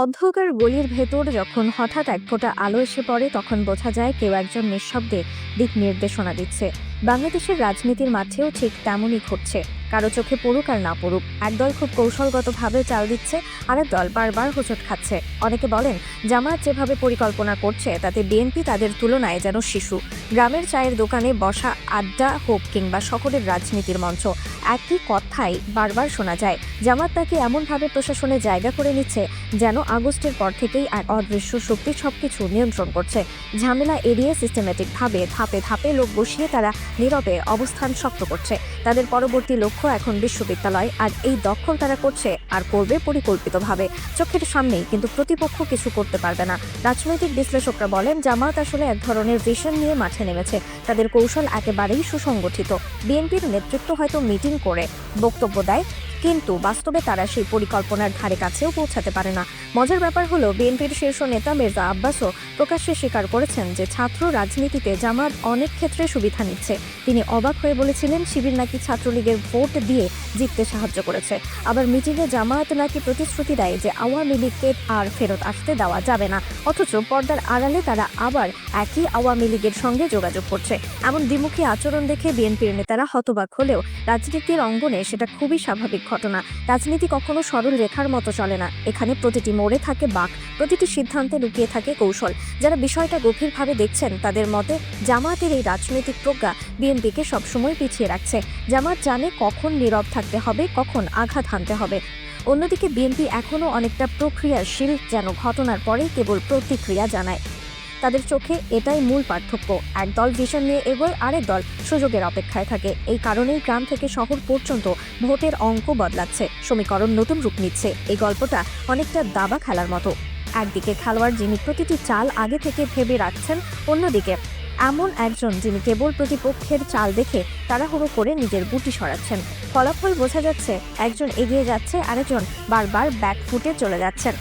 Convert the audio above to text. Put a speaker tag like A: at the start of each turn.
A: অন্ধকার গলির ভেতর যখন হঠাৎ এক ফোঁটা আলো এসে পড়ে তখন বোঝা যায় কেউ একজন নিঃশব্দে দিক নির্দেশনা দিচ্ছে। বাংলাদেশের রাজনীতির মাঠেও ঠিক তেমনই ঘটছে। কারো চোখে পড়ুক আর না পড়ুক, একদল খুব কৌশলগতভাবে চাল দিচ্ছে, আরেক দল বারবার হোঁচট খাচ্ছে। অনেকে বলেন জামায়াত যেভাবে পরিকল্পনা করছে তাতে বিএনপি তাদের তুলনায় যেন শিশু। গ্রামের চায়ের দোকানে বসা আড্ডা হোক কিংবা শহরের রাজনীতির মঞ্চ, একই কথাই বারবার শোনা যায়। জামায়াত তাকে এমনভাবে প্রশাসনে জায়গা করে নিচ্ছে যেন আগস্টের পর থেকেই এক অদৃশ্য শক্তি সবকিছু নিয়ন্ত্রণ করছে। ঝামেলা এড়িয়ে সিস্টেমেটিকভাবে ধাপে ধাপে লোক বসিয়ে তারা নীরবে অবস্থান শক্ত করছে। তাদের পরবর্তী লক্ষ্য এখন বিশ্ববিদ্যালয়, আর এই দখল তারা করছে আর করবে পরিকল্পিতভাবে, চোখের সামনেই। কিন্তু প্রতিপক্ষ কিছু করতে পারবে না। রাজনৈতিক বিশ্লেষকরা বলেন জামায়াত আসলে এক ধরনের ভিশন নিয়ে মাঠে নেমেছে। তাদের কৌশল একেবারেই সুসংগঠিত। বিএনপির নেতৃত্ব হয়তো মিটিং করে বক্তব্য দেয়, কিন্তু বাস্তবে তারা সেই পরিকল্পনার ধারে কাছেও পৌঁছাতে পারে না। মজার ব্যাপার হলো বিএনপির শীর্ষ নেতা মির্জা আব্বাসও প্রকাশ্যে স্বীকার করেছেন যে ছাত্র রাজনীতিতে জামায়াত অনেক ক্ষেত্রে সুবিধা নিচ্ছে। তিনি অবাক হয়ে বলেছিলেন শিবির নাকি ছাত্রলীগের ভোট দিয়ে জিততে সাহায্য করেছে। আবার মিটিংয়ে জামায়াত নাকি প্রতিশ্রুতি দেয় যে আওয়ামী লীগকে আর ফেরত আসতে দেওয়া যাবে না, অথচ পর্দার আড়ালে তারা আবার একই আওয়ামী লীগের সঙ্গে যোগাযোগ করছে। এমন দ্বিমুখী আচরণ দেখে বিএনপির নেতারা হতবাক হলেও রাজনীতির অঙ্গনে সেটা খুবই স্বাভাবিক ঘটনা। রাজনীতি কখনো সরল রেখার মতো চলে না। এখানে প্রতিটি মোড়ে থাকে বাঁক, প্রতিটি সিদ্ধান্তে লুকিয়ে থাকে কৌশল। যারা বিষয়টা গভীরভাবে দেখছেন তাদের মতে জামায়াতের এই রাজনৈতিক প্রজ্ঞা বিএনপিকে সবসময় পিছিয়ে রাখছে। জামায়াত জানে কখন নীরব থাকতে হবে, কখন আঘাত হানতে হবে। অন্যদিকে বিএনপি এখনও অনেকটা প্রক্রিয়াশীল, যেন ঘটনার পরে কেবল প্রতিক্রিয়া জানায়। তাদের চোখে এটাই মূল পার্থক্য। এক দল ভিশন নিয়ে এগোয়, আরেক দল সুযোগের অপেক্ষায় থাকে। এই কারণেই গ্রাম থেকে শহর পর্যন্ত ভোটের অঙ্ক বদলাচ্ছে, সমীকরণ নতুন রূপ নিচ্ছে। এই গল্পটা অনেকটা দাবা খেলার মতো। একদিকে খেলোয়াড় যিনি প্রতিটি চাল আগে থেকে ভেবে রাখছেন, অন্যদিকে এমন একজন যিনি কেবল প্রতিপক্ষের চাল দেখে তাড়াহুড়ো করে নিজের গুটি সরাচ্ছেন। ফলাফল বোঝা যাচ্ছে, একজন এগিয়ে যাচ্ছে, আরেকজন বারবার ব্যাকফুটে চলে যাচ্ছেন।